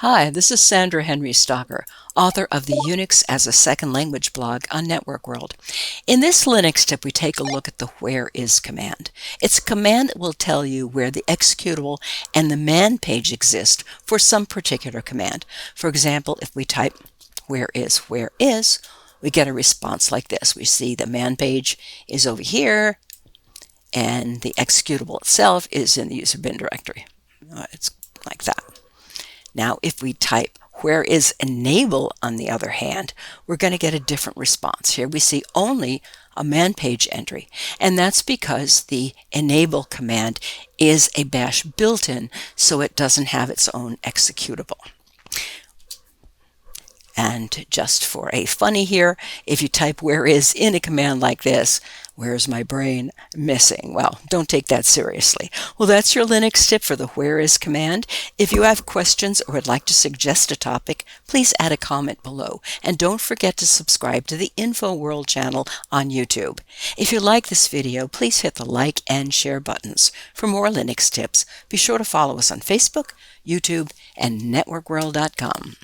Hi, this is Sandra Henry Stocker, author of the Unix as a Second Language blog on Network World. In this Linux tip, we take a look at the whereis command. It's a command that will tell you where the executable and the man page exist for some particular command. For example, if we type whereis, we get a response like this. We see the man page is over here, and the executable itself is in the user bin directory. It's like that. Now, if we type whereis enable, on the other hand, we're going to get a different response. Here we see only a man page entry, and that's because the enable command is a bash built-in, so it doesn't have its own executable. And just for a funny here, if you type whereis in a command like this, where's my brain missing? Well, don't take that seriously. Well, that's your Linux tip for the whereis command. If you have questions or would like to suggest a topic, please add a comment below. And don't forget to subscribe to the Info World channel on YouTube. If you like this video, please hit the like and share buttons. For more Linux tips, be sure to follow us on Facebook, YouTube, and networkworld.com.